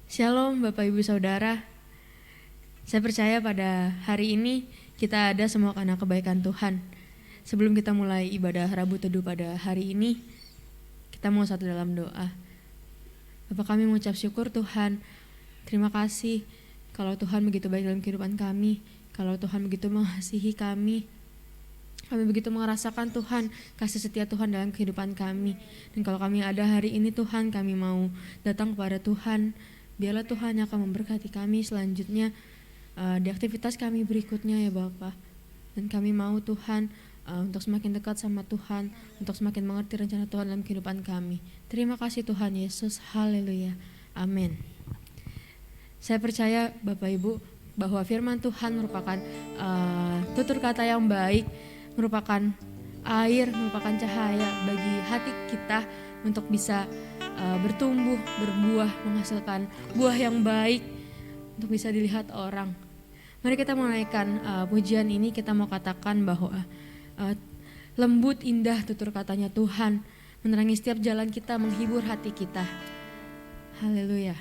Shalom Bapak Ibu Saudara. Saya percaya pada hari ini kita ada semua karena kebaikan Tuhan. Sebelum kita mulai ibadah Rabu Teduh pada hari ini, kita mau satu dalam doa. Bapak, kami mengucap syukur Tuhan. Terima kasih kalau Tuhan begitu baik dalam kehidupan kami, kalau Tuhan begitu mengasihi kami. Kami begitu merasakan Tuhan, kasih setia Tuhan dalam kehidupan kami. Dan kalau kami ada hari ini Tuhan, kami mau datang kepada Tuhan. Biarlah Tuhan yang akan memberkati kami selanjutnya di aktivitas kami berikutnya ya Bapak. Dan kami mau Tuhan untuk semakin dekat sama Tuhan, untuk semakin mengerti rencana Tuhan dalam kehidupan kami. Terima kasih Tuhan Yesus, haleluya, amin. Saya percaya Bapak Ibu bahwa firman Tuhan merupakan tutur kata yang baik, merupakan air, merupakan cahaya bagi hati kita untuk bisa bertumbuh, berbuah, menghasilkan buah yang baik untuk bisa dilihat orang. Mari kita menaikkan pujian ini, kita mau katakan bahwa lembut indah tutur katanya Tuhan, menerangi setiap jalan kita, menghibur hati kita. Haleluya.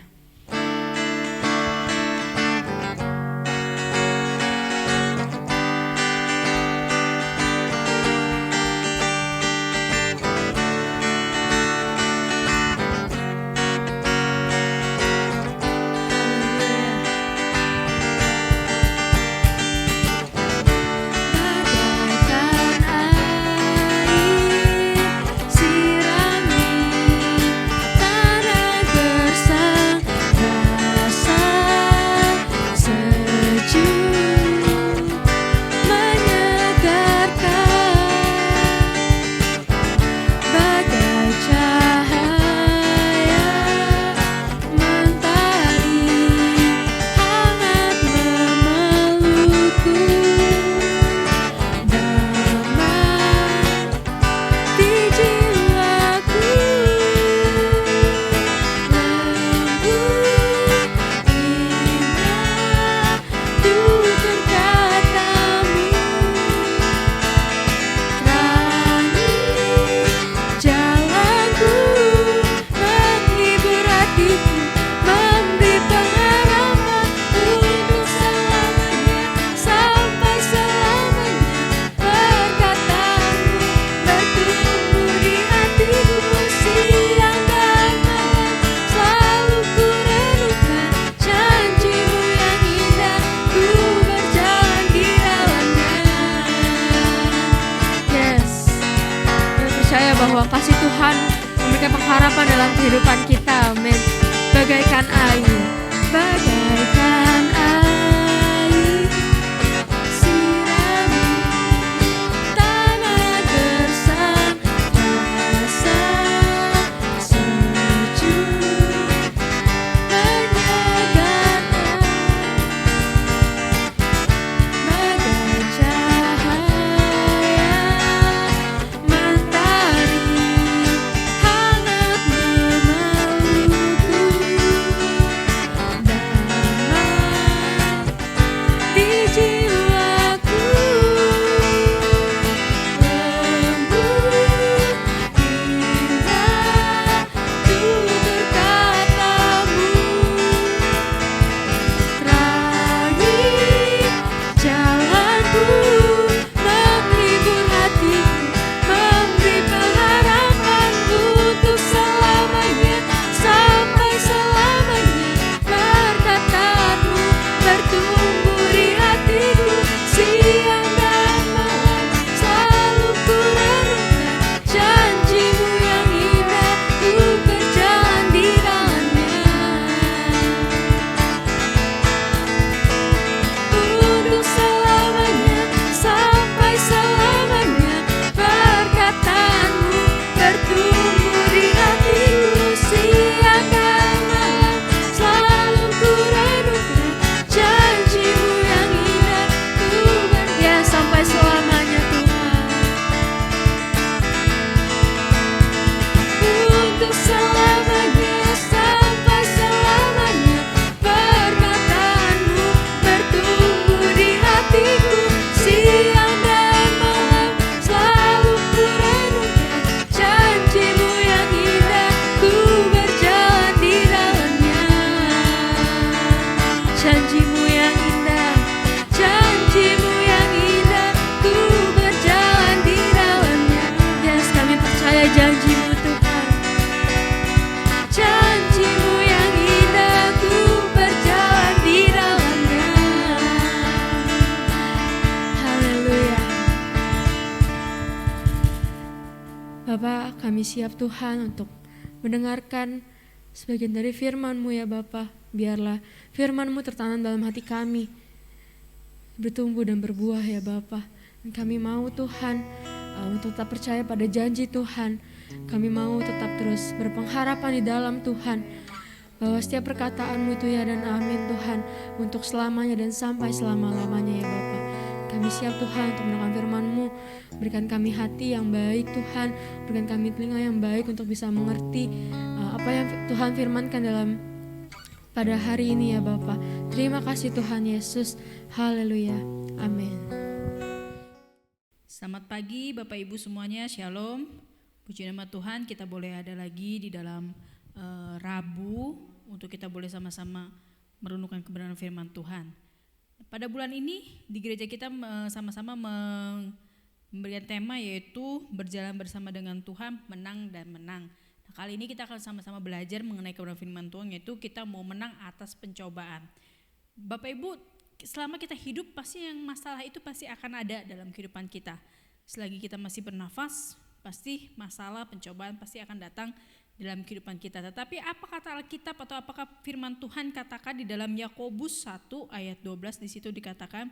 Bahwa kasih Tuhan memberikan pengharapan dalam kehidupan kita, amin. Bagaikan air, bagaikan air, sirami tanah gersang, rasa sejuk menyegarkan, bagai cahaya hangat memelukku. Janjimu yang indah, janjimu yang indah, ku berjalan di dalamnya. Yes, kami percaya janjimu Tuhan. Janjimu yang indah, ku berjalan di dalamnya. Haleluya. Bapak, kami siap Tuhan untuk mendengarkan sebagian dari firman-Mu ya Bapa. Biarlah firman-Mu tertanam dalam hati kami, bertumbuh dan berbuah ya Bapa. Dan kami mau Tuhan untuk tetap percaya pada janji Tuhan. Kami mau tetap terus berpengharapan di dalam Tuhan, bahwa setiap perkataan-Mu itu ya dan amin Tuhan, untuk selamanya dan sampai selama-lamanya ya Bapa. Kami siap Tuhan untuk mendengarkan firman-Mu. Berikan kami hati yang baik Tuhan, berikan kami telinga yang baik untuk bisa mengerti apa yang Tuhan firmankan dalam pada hari ini ya Bapa. Terima kasih Tuhan Yesus. Haleluya. Amin. Selamat pagi Bapak Ibu semuanya, Shalom. Puji nama Tuhan, kita boleh ada lagi di dalam Rabu untuk kita boleh sama-sama merenungkan kebenaran firman Tuhan. Pada bulan ini di gereja kita sama-sama memberikan tema yaitu berjalan bersama dengan Tuhan, menang dan menang. Nah, kali ini kita akan sama-sama belajar mengenai kebenaran firman Tuhan, yaitu kita mau menang atas pencobaan. Bapak Ibu, selama kita hidup pasti yang masalah itu pasti akan ada dalam kehidupan kita. Selagi kita masih bernafas, pasti masalah pencobaan pasti akan datang dalam kehidupan kita. Tetapi apa kata Alkitab atau apakah firman Tuhan katakan di dalam Yakobus 1 ayat 12, di situ dikatakan,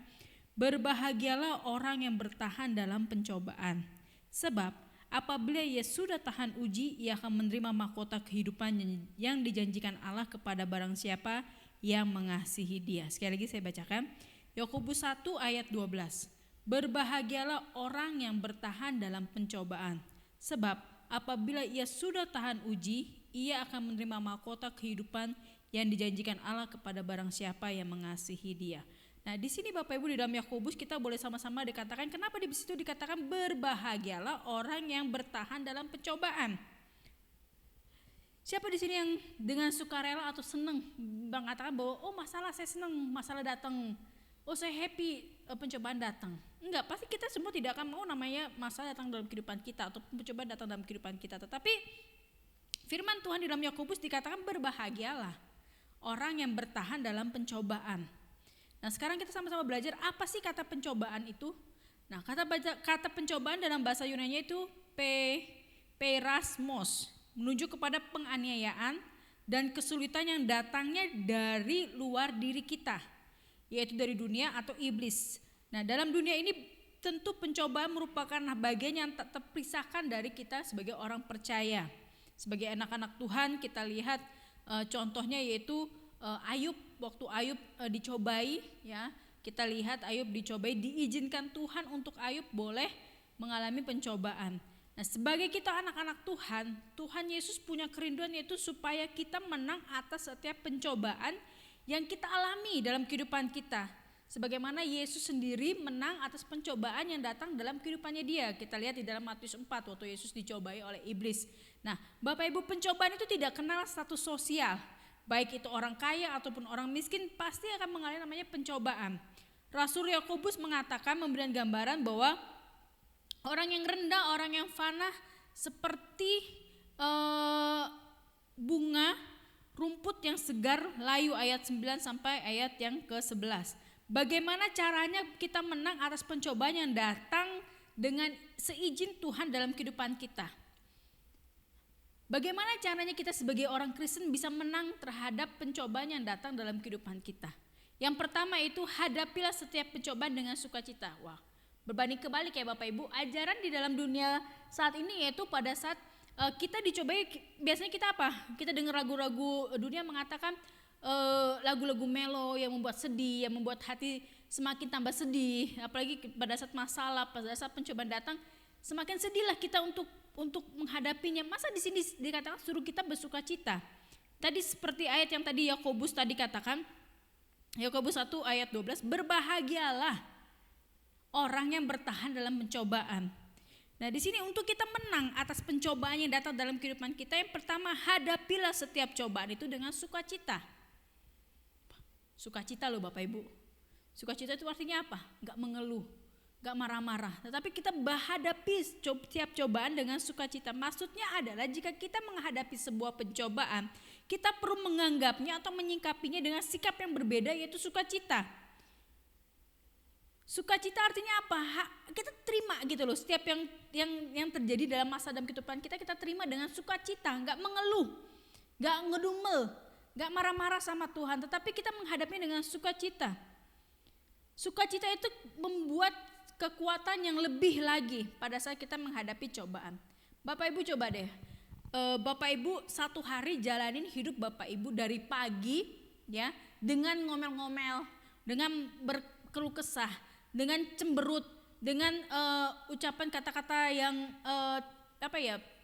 berbahagialah orang yang bertahan dalam pencobaan. Sebab apabila ia sudah tahan uji, ia akan menerima mahkota kehidupan yang dijanjikan Allah kepada barang siapa yang mengasihi Dia. Sekali lagi saya bacakan, Yakobus 1 ayat 12. Berbahagialah orang yang bertahan dalam pencobaan. Sebab apabila ia sudah tahan uji, ia akan menerima mahkota kehidupan yang dijanjikan Allah kepada barang siapa yang mengasihi Dia. Nah, di sini Bapak Ibu di dalam Yakobus kita boleh sama-sama dikatakan, kenapa di situ dikatakan berbahagialah orang yang bertahan dalam pencobaan. Siapa di sini yang dengan sukarela atau senang mengatakan bahwa masalah saya senang, masalah datang, saya happy pencobaan datang. Enggak, pasti kita semua tidak akan mau namanya masalah datang dalam kehidupan kita atau pencobaan datang dalam kehidupan kita. Tetapi firman Tuhan di dalam Yakobus dikatakan berbahagialah orang yang bertahan dalam pencobaan. Nah, sekarang kita sama-sama belajar apa sih kata pencobaan itu. Nah, kata pencobaan dalam bahasa Yunani itu perasmos, menunjuk kepada penganiayaan dan kesulitan yang datangnya dari luar diri kita, yaitu dari dunia atau iblis. Nah, dalam dunia ini tentu pencobaan merupakan bagian yang tak terpisahkan dari kita sebagai orang percaya. Sebagai anak-anak Tuhan kita lihat contohnya yaitu Ayub, waktu Ayub dicobai ya, kita lihat Ayub dicobai, diizinkan Tuhan untuk Ayub boleh mengalami pencobaan. Nah, sebagai kita anak-anak Tuhan, Tuhan Yesus punya kerinduan yaitu supaya kita menang atas setiap pencobaan yang kita alami dalam kehidupan kita. Sebagaimana Yesus sendiri menang atas pencobaan yang datang dalam kehidupannya Dia. Kita lihat di dalam Matius 4 waktu Yesus dicobai oleh iblis. Nah, Bapak Ibu, pencobaan itu tidak kenal status sosial. Baik itu orang kaya ataupun orang miskin pasti akan mengalami namanya pencobaan. Rasul Yakobus mengatakan, memberikan gambaran bahwa orang yang rendah, orang yang fana seperti bunga rumput yang segar layu, ayat 9 sampai ayat yang ke-11. Bagaimana caranya kita menang atas pencobaan yang datang dengan seizin Tuhan dalam kehidupan kita? Bagaimana caranya kita sebagai orang Kristen bisa menang terhadap pencobaan yang datang dalam kehidupan kita? Yang pertama itu hadapilah setiap pencobaan dengan sukacita. Wah, berbanding kebalik ya Bapak Ibu, ajaran di dalam dunia saat ini yaitu pada saat kita dicobai, biasanya kita apa? Kita dengar lagu-lagu dunia mengatakan lagu-lagu melo yang membuat sedih, yang membuat hati semakin tambah sedih. Apalagi pada saat masalah, pada saat pencobaan datang, semakin sedihlah kita untuk menghadapinya. Masa di sini dikatakan suruh kita bersukacita? Tadi seperti ayat yang tadi Yakobus tadi katakan, Yakobus 1 ayat 12, berbahagialah orang yang bertahan dalam pencobaan. Nah, di sini untuk kita menang atas pencobaan yang datang dalam kehidupan kita, yang pertama hadapilah setiap cobaan itu dengan sukacita. Sukacita loh Bapak Ibu. Sukacita itu artinya apa? Gak mengeluh, gak marah-marah. Tetapi kita menghadapi setiap cobaan dengan sukacita. Maksudnya adalah jika kita menghadapi sebuah pencobaan, kita perlu menganggapnya atau menyingkapinya dengan sikap yang berbeda, yaitu sukacita. Sukacita artinya apa? Kita terima gitu loh. Setiap yang terjadi dalam masa dalam kehidupan kita terima dengan sukacita, nggak mengeluh, nggak ngedumel, nggak marah-marah sama Tuhan, tetapi kita menghadapinya dengan sukacita. Sukacita itu membuat kekuatan yang lebih lagi pada saat kita menghadapi cobaan. Bapak Ibu coba deh, Bapak Ibu satu hari jalanin hidup Bapak Ibu dari pagi ya dengan ngomel-ngomel, dengan berkeluh kesah, dengan cemberut, dengan ucapan kata-kata yang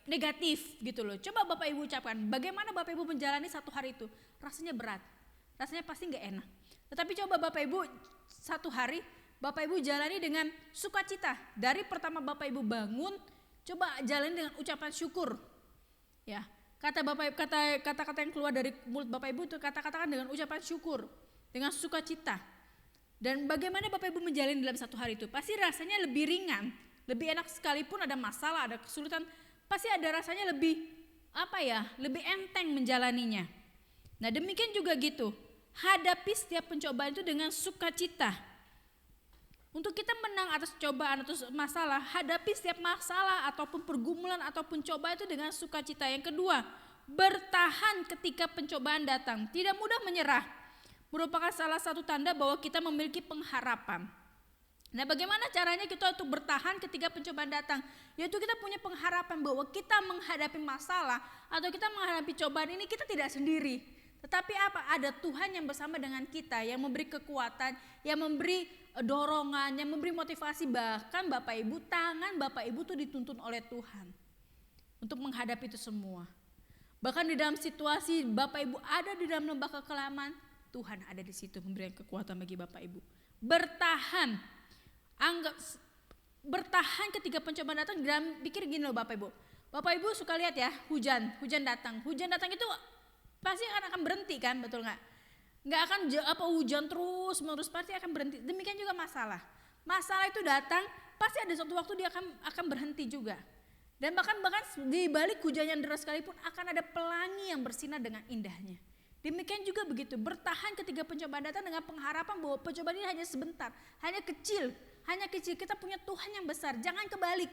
negatif gitu loh. Coba Bapak Ibu ucapkan, bagaimana Bapak Ibu menjalani satu hari itu? Rasanya berat, rasanya pasti nggak enak. Tetapi coba Bapak Ibu satu hari Bapak Ibu jalani dengan sukacita. Dari pertama Bapak Ibu bangun, coba jalani dengan ucapan syukur. Ya, kata-kata yang keluar dari mulut Bapak Ibu itu kata-katakan dengan ucapan syukur, dengan sukacita. Dan bagaimana Bapak Ibu menjalani dalam satu hari itu? Pasti rasanya lebih ringan, lebih enak, sekalipun ada masalah, ada kesulitan, pasti ada rasanya lebih lebih enteng menjalaninya. Nah demikian juga gitu, hadapi setiap pencobaan itu dengan sukacita. Untuk kita menang atas cobaan atau masalah, hadapi setiap masalah ataupun pergumulan ataupun cobaan itu dengan sukacita. Yang kedua, bertahan ketika pencobaan datang, tidak mudah menyerah. Merupakan salah satu tanda bahwa kita memiliki pengharapan. Nah bagaimana caranya kita untuk bertahan ketika pencobaan datang? Yaitu kita punya pengharapan bahwa kita menghadapi masalah atau kita menghadapi cobaan ini kita tidak sendiri. Tetapi ada Tuhan yang bersama dengan kita, yang memberi kekuatan, yang memberi dorongan, yang memberi motivasi. Bahkan Bapak Ibu, tangan Bapak Ibu tuh dituntun oleh Tuhan untuk menghadapi itu semua. Bahkan di dalam situasi Bapak Ibu ada di dalam lembah kekelaman, Tuhan ada di situ memberikan kekuatan bagi Bapak Ibu. Bertahan. Bertahan ketika pencobaan datang. Pikir gini loh Bapak Ibu. Bapak Ibu suka lihat ya, hujan datang. Hujan datang itu pasti akan berhenti kan, betul nggak? Nggak akan hujan terus menerus, pasti akan berhenti. Demikian juga masalah. Masalah itu datang, pasti ada suatu waktu dia akan berhenti juga. Dan bahkan di balik hujan yang deras sekalipun akan ada pelangi yang bersinar dengan indahnya. Demikian juga begitu, bertahan ketika pencobaan datang dengan pengharapan bahwa pencobaan ini hanya sebentar, hanya kecil. Kita punya Tuhan yang besar, jangan kebalik.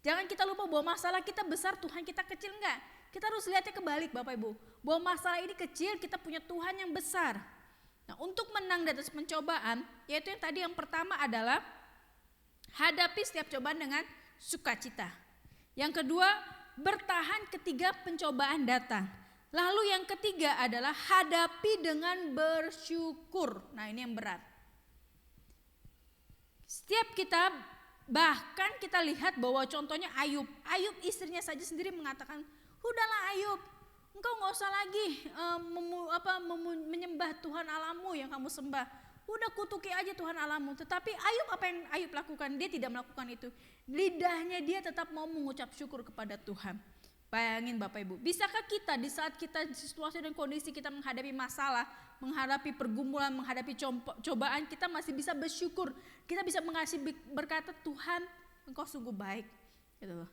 Jangan kita lupa bahwa masalah kita besar, Tuhan kita kecil, enggak. Kita harus lihatnya kebalik Bapak Ibu, bahwa masalah ini kecil, kita punya Tuhan yang besar. Nah untuk menang di atas pencobaan, yaitu yang tadi yang pertama adalah hadapi setiap cobaan dengan sukacita. Yang kedua, bertahan ketika pencobaan datang. Lalu yang ketiga adalah hadapi dengan bersyukur. Nah ini yang berat. Setiap kita, bahkan kita lihat bahwa contohnya Ayub istrinya saja sendiri mengatakan, udahlah Ayub, engkau gak usah lagi menyembah Tuhan Allahmu yang kamu sembah. Udah kutuki aja Tuhan Allahmu. Tetapi Ayub, apa yang Ayub lakukan? Dia tidak melakukan itu. Lidahnya dia tetap mau mengucap syukur kepada Tuhan. Bayangin Bapak Ibu, bisakah kita di saat kita di situasi dan kondisi kita menghadapi masalah, menghadapi pergumulan, menghadapi cobaan, kita masih bisa bersyukur. Kita bisa berkata, Tuhan engkau sungguh baik. Gitu loh.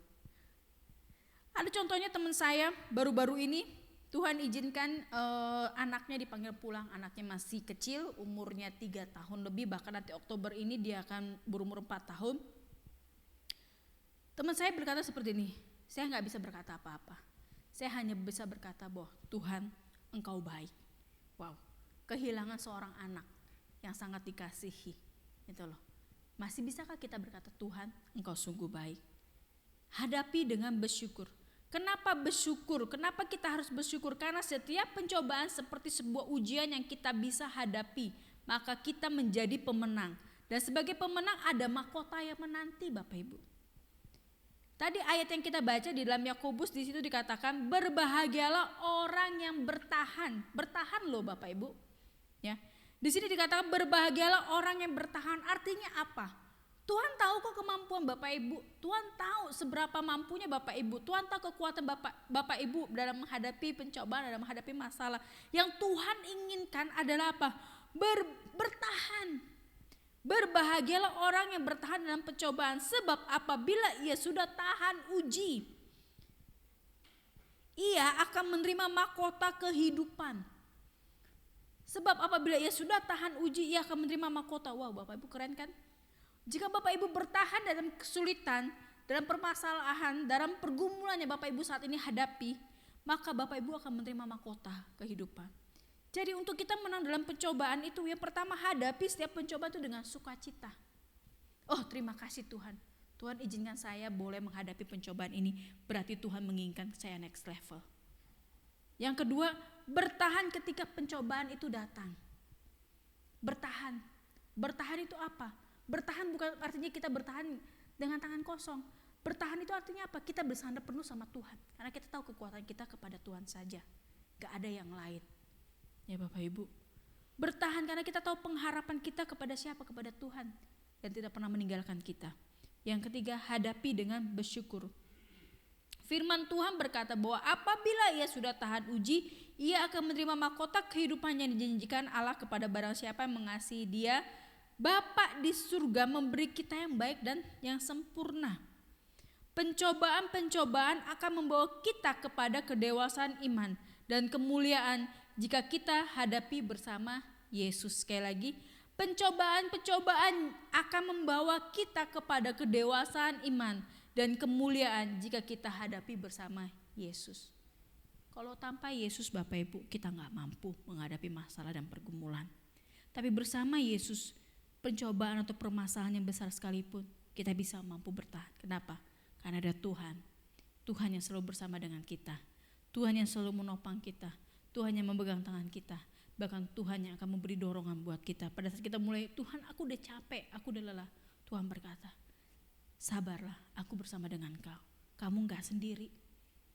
Ada contohnya teman saya baru-baru ini, Tuhan izinkan anaknya dipanggil pulang. Anaknya masih kecil, umurnya 3 tahun lebih, bahkan nanti Oktober ini dia akan berumur 4 tahun. Teman saya berkata seperti ini, saya gak bisa berkata apa-apa. Saya hanya bisa berkata bahwa Tuhan engkau baik. Wow, kehilangan seorang anak yang sangat dikasihi. Gitu loh. Masih bisakah kita berkata Tuhan engkau sungguh baik? Hadapi dengan bersyukur. Kenapa bersyukur? Kenapa kita harus bersyukur? Karena setiap pencobaan seperti sebuah ujian yang kita bisa hadapi, maka kita menjadi pemenang. Dan sebagai pemenang ada mahkota yang menanti Bapak Ibu. Tadi ayat yang kita baca di dalam Yakobus, di situ dikatakan berbahagialah orang yang bertahan. Bertahan loh Bapak Ibu. Ya. Di sini dikatakan berbahagialah orang yang bertahan. Artinya apa? Tuhan tahu kok kemampuan Bapak Ibu. Tuhan tahu seberapa mampunya Bapak Ibu. Tuhan tahu kekuatan Bapak Ibu dalam menghadapi pencobaan, dalam menghadapi masalah. Yang Tuhan inginkan adalah apa? Bertahan. Berbahagialah orang yang bertahan dalam pencobaan, sebab apabila ia sudah tahan uji, ia akan menerima mahkota kehidupan. Sebab apabila ia sudah tahan uji, ia akan menerima mahkota. Wow, Bapak Ibu keren kan? Jika Bapak Ibu bertahan dalam kesulitan, dalam permasalahan, dalam pergumulan yang Bapak Ibu saat ini hadapi, maka Bapak Ibu akan menerima mahkota kehidupan. Jadi untuk kita menang dalam pencobaan itu, yang pertama hadapi setiap pencobaan itu dengan sukacita. Oh, terima kasih Tuhan. Tuhan izinkan saya boleh menghadapi pencobaan ini, berarti Tuhan menginginkan saya next level. Yang kedua, bertahan ketika pencobaan itu datang. Bertahan. Bertahan itu apa? Bertahan bukan artinya kita bertahan dengan tangan kosong. Bertahan itu artinya apa? Kita bersandar penuh sama Tuhan. Karena kita tahu kekuatan kita kepada Tuhan saja. Gak ada yang lain. Ya Bapak Ibu. Bertahan karena kita tahu pengharapan kita kepada siapa? Kepada Tuhan. Dan tidak pernah meninggalkan kita. Yang ketiga, hadapi dengan bersyukur. Firman Tuhan berkata bahwa apabila ia sudah tahan uji, ia akan menerima mahkota kehidupan yang dijanjikan Allah kepada barang siapa yang mengasihi Dia. Bapa di surga memberi kita yang baik dan yang sempurna. Pencobaan-pencobaan akan membawa kita kepada kedewasaan iman dan kemuliaan jika kita hadapi bersama Yesus. Sekali lagi, pencobaan-pencobaan akan membawa kita kepada kedewasaan iman dan kemuliaan jika kita hadapi bersama Yesus. Kalau tanpa Yesus Bapak Ibu, kita gak mampu menghadapi masalah dan pergumulan. Tapi bersama Yesus, pencobaan atau permasalahan yang besar sekalipun, kita bisa mampu bertahan. Kenapa? Karena ada Tuhan. Tuhan yang selalu bersama dengan kita. Tuhan yang selalu menopang kita. Tuhan yang memegang tangan kita. Bahkan Tuhan yang akan memberi dorongan buat kita. Pada saat kita mulai, Tuhan aku udah capek, aku udah lelah. Tuhan berkata, sabarlah, aku bersama dengan kau. Kamu gak sendiri.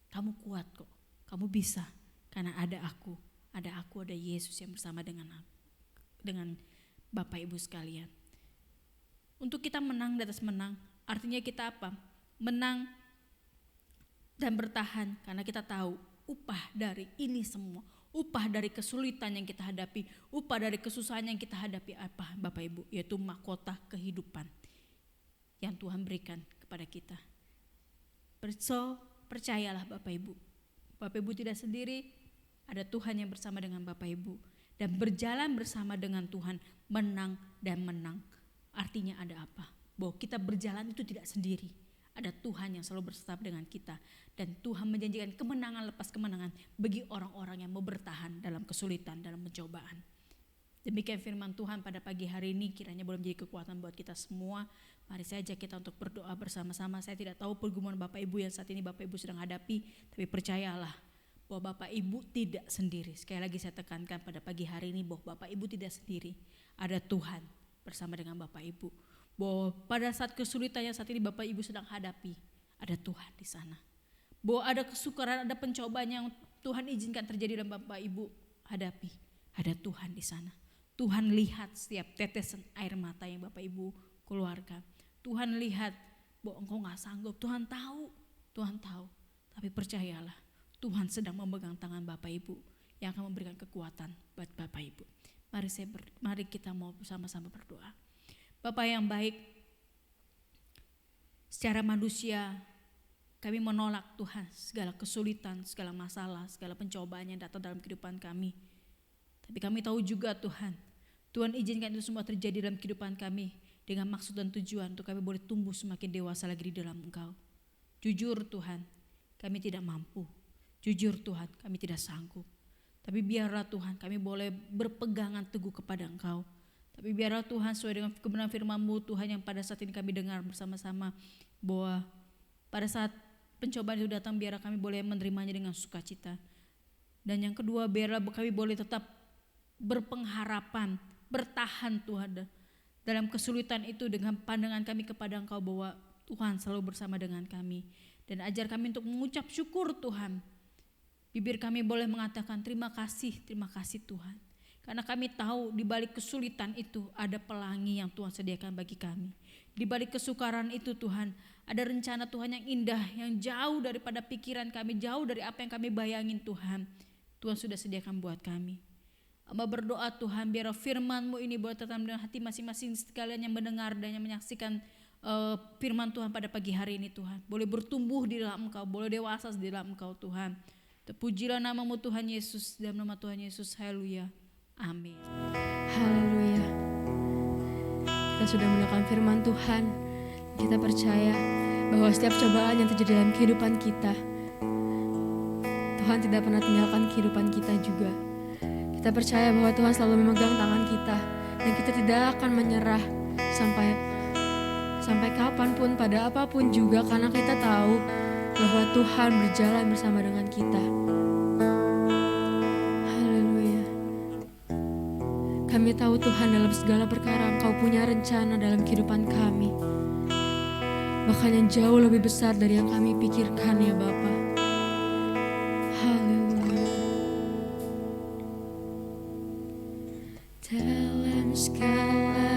Kamu kuat kok. Kamu bisa. Karena ada aku, ada Yesus yang bersama dengan Bapak Ibu sekalian. Untuk kita menang di atas menang, artinya kita apa? Menang dan bertahan karena kita tahu upah dari ini semua, upah dari kesulitan yang kita hadapi, upah dari kesusahan yang kita hadapi apa Bapak Ibu? Yaitu mahkota kehidupan yang Tuhan berikan kepada kita. So, percayalah Bapak Ibu. Bapak Ibu tidak sendiri, ada Tuhan yang bersama dengan Bapak Ibu. Dan berjalan bersama dengan Tuhan, menang dan menang. Artinya ada apa? Bahwa kita berjalan itu tidak sendiri. Ada Tuhan yang selalu bersama dengan kita. Dan Tuhan menjanjikan kemenangan lepas kemenangan bagi orang-orang yang mau bertahan dalam kesulitan, dalam pencobaan. Demikian firman Tuhan pada pagi hari ini, kiranya boleh menjadi kekuatan buat kita semua. Mari saya ajak kita untuk berdoa bersama-sama. Saya tidak tahu pergumulan Bapak Ibu yang saat ini Bapak Ibu sedang hadapi, tapi percayalah bahwa Bapak Ibu tidak sendiri. Sekali lagi saya tekankan pada pagi hari ini bahwa Bapak Ibu tidak sendiri. Ada Tuhan bersama dengan Bapak Ibu. Bahwa pada saat kesulitan yang saat ini Bapak Ibu sedang hadapi, ada Tuhan di sana. Bahwa ada kesukaran, ada pencobaan yang Tuhan izinkan terjadi dan Bapak Ibu hadapi, ada Tuhan di sana. Tuhan lihat setiap tetesan air mata yang Bapak Ibu keluarkan. Tuhan lihat bahwa engkau gak sanggup. Tuhan tahu. Tapi percayalah, Tuhan sedang memegang tangan Bapak Ibu yang akan memberikan kekuatan buat Bapak Ibu. Mari kita mau bersama-sama berdoa. Bapak yang baik, secara manusia kami menolak Tuhan segala kesulitan, segala masalah, segala pencobaan yang datang dalam kehidupan kami. Tapi kami tahu juga Tuhan izinkan itu semua terjadi dalam kehidupan kami dengan maksud dan tujuan untuk kami boleh tumbuh semakin dewasa lagi di dalam Engkau. Jujur Tuhan, kami tidak mampu. Jujur Tuhan, kami tidak sanggup. Tapi biarlah Tuhan kami boleh berpegangan teguh kepada Engkau. Tapi biarlah Tuhan sesuai dengan kebenaran firman-Mu Tuhan yang pada saat ini kami dengar bersama-sama bahwa pada saat pencobaan itu datang biarlah kami boleh menerimanya dengan sukacita. Dan yang kedua biarlah kami boleh tetap berpengharapan, bertahan Tuhan dalam kesulitan itu dengan pandangan kami kepada Engkau bahwa Tuhan selalu bersama dengan kami. Dan ajar kami untuk mengucap syukur Tuhan. Bibir kami boleh mengatakan terima kasih Tuhan. Karena kami tahu di balik kesulitan itu ada pelangi yang Tuhan sediakan bagi kami. Di balik kesukaran itu Tuhan ada rencana Tuhan yang indah, yang jauh daripada pikiran kami, jauh dari apa yang kami bayangin Tuhan. Tuhan sudah sediakan buat kami. Hamba berdoa Tuhan, biar firman-Mu ini boleh tetap dalam hati masing-masing sekalian yang mendengar dan yang menyaksikan firman Tuhan pada pagi hari ini Tuhan. Boleh bertumbuh di dalam Engkau, boleh dewasa di dalam Engkau Tuhan. Terpujilah nama-Mu Tuhan Yesus, dalam nama Tuhan Yesus, haleluya, amin. Haleluya. Kita sudah mendengarkan firman Tuhan. Kita percaya bahwa setiap cobaan yang terjadi dalam kehidupan kita, Tuhan tidak pernah tinggalkan kehidupan kita juga. Kita percaya bahwa Tuhan selalu memegang tangan kita, dan kita tidak akan menyerah sampai kapanpun, pada apapun juga, karena kita tahu bahwa Tuhan berjalan bersama dengan kita. Haleluya. Kami tahu Tuhan, dalam segala perkara Engkau punya rencana dalam kehidupan kami, bahkan yang jauh lebih besar dari yang kami pikirkan ya Bapa. Haleluya. Dalam segala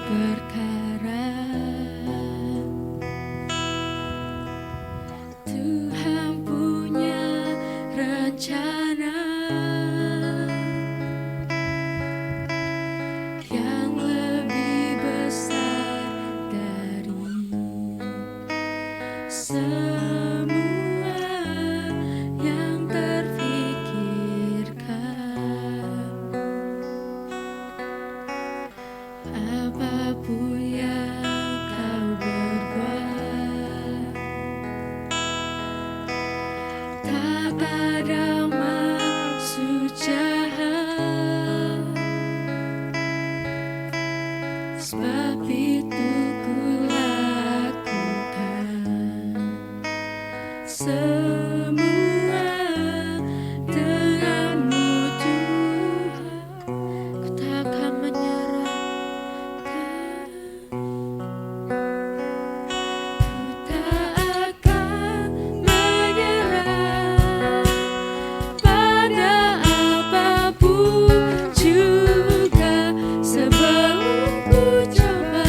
perkara Tuhan punya rencana yang lebih besar dari semua yang terfikirkan. Apapun yang kau berbuat, tak ada maksud jahat, sebab itu ku lakukan semua denganmu Tuhan. Ku takkan menyerah, ku tak akan menyerah pada apapun juga, sebelum ku coba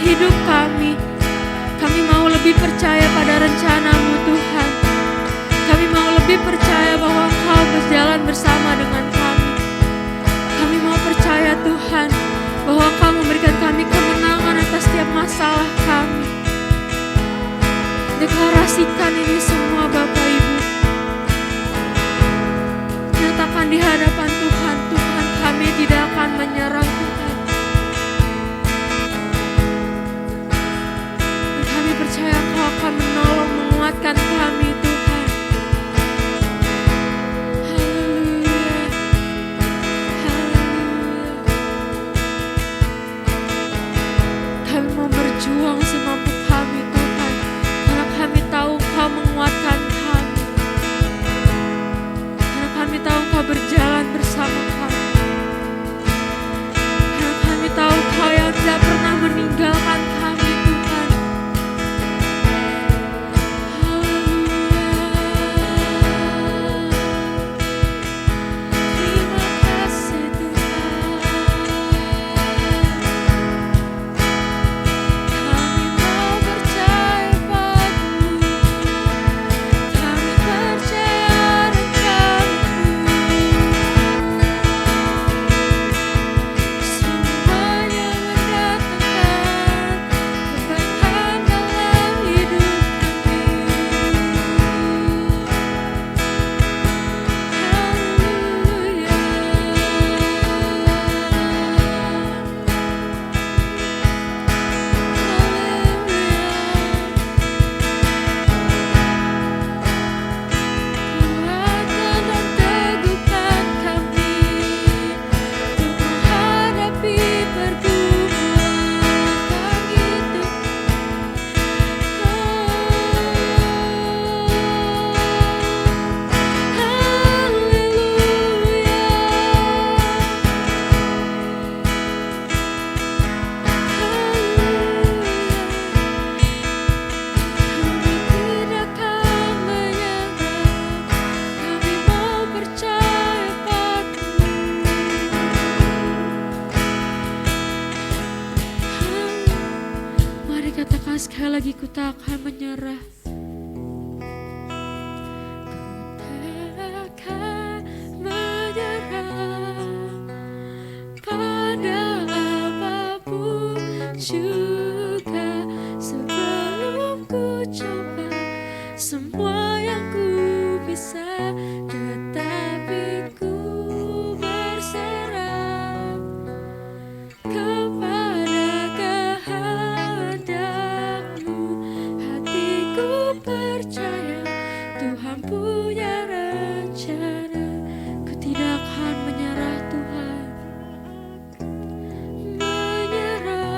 hidup kami. Kami mau lebih percaya pada rencana-Mu Tuhan. Kami mau lebih percaya bahwa Engkau berjalan bersama dengan kami. Kami mau percaya Tuhan bahwa Engkau memberikan kami kemenangan atas setiap masalah kami. Deklarasikan ini semua Bapak Ibu. Nyatakan di hadapan Tuhan, Tuhan kami tidak akan menyerah Tuhan. Dan kami percaya Engkau akan menolong, menguatkan kami Tuhan. Haleluya, haleluya. Kami mau berjuang semampu kami Tuhan, karena kami tahu Engkau menguatkan kami. Karena kami tahu Engkau berjalan bersama kami. Karena kami tahu Engkau yang tidak pernah meninggalkan kami Tuhan. Terima kasih Tuhan. Kami mau percaya padamu. Kami percaya rencana-Mu. Semuanya mendatangkan kebaikan dalam hidup kami. Haleluya. Kuatkan dan teguhkan kami untuk menghadapi pergumulan kami Kami tidak akan menyerah. Kami mau percaya padamu. Mari katakan sekali lagi, ku tak akan menyerah. Tak akan menyerah pada apapun juga. Sebelum ku coba semua yang ku bisa, tetapi ku berserah kepada kehendak-Mu. Hatiku percaya Tuhan punya rencana. Ku tidak akan menyerah Tuhan. Menyerah.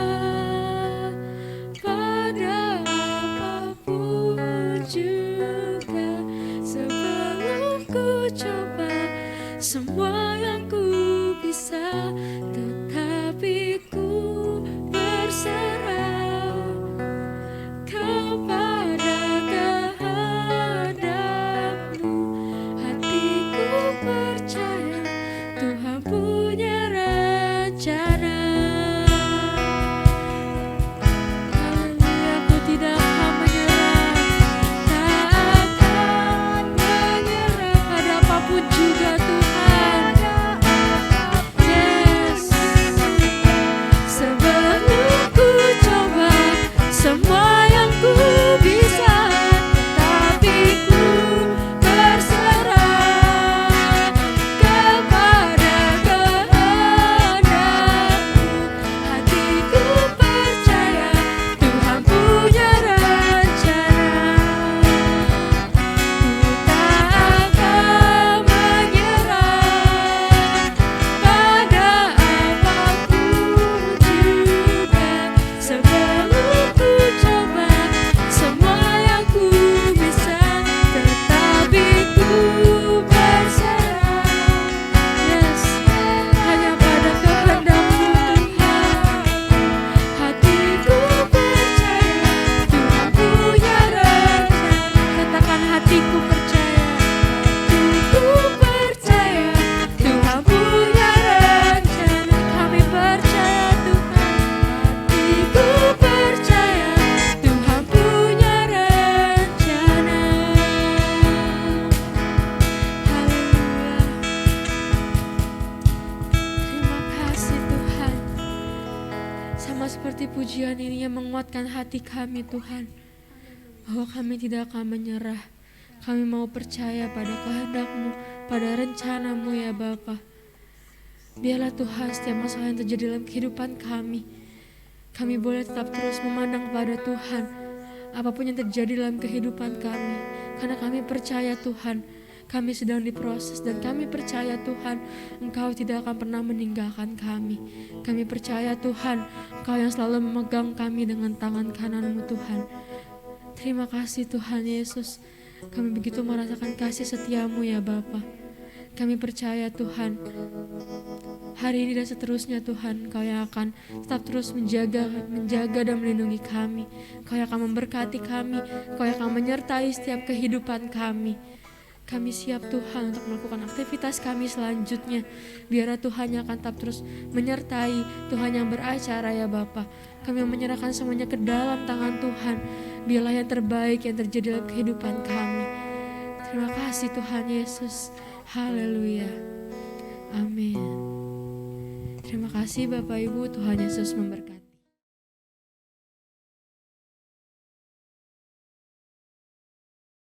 yang menguatkan hati kami Tuhan, bahwa kami tidak akan menyerah. Kami mau percaya pada kehendak-Mu, pada rencana-Mu ya Bapa. Biarlah Tuhan setiap masalah yang terjadi dalam kehidupan kami boleh tetap terus memandang pada Tuhan, apapun yang terjadi dalam kehidupan kami, karena kami percaya Tuhan, kami sedang diproses, dan kami percaya Tuhan, Engkau tidak akan pernah meninggalkan kami. Kami percaya Tuhan, Engkau yang selalu memegang kami dengan tangan kanan-Mu Tuhan. Terima kasih Tuhan Yesus, kami begitu merasakan kasih setia-Mu ya Bapa. Kami percaya Tuhan, hari ini dan seterusnya Tuhan, Engkau yang akan tetap terus menjaga dan melindungi kami. Engkau yang akan memberkati kami, Engkau yang akan menyertai setiap kehidupan kami. Kami siap Tuhan untuk melakukan aktivitas kami selanjutnya. Biarlah Tuhan yang akan tetap terus menyertai, Tuhan yang beracara ya Bapa. Kami menyerahkan semuanya ke dalam tangan Tuhan. Biarlah yang terbaik yang terjadi dalam kehidupan kami. Terima kasih Tuhan Yesus. Haleluya. Amin. Terima kasih Bapak Ibu, Tuhan Yesus memberkati.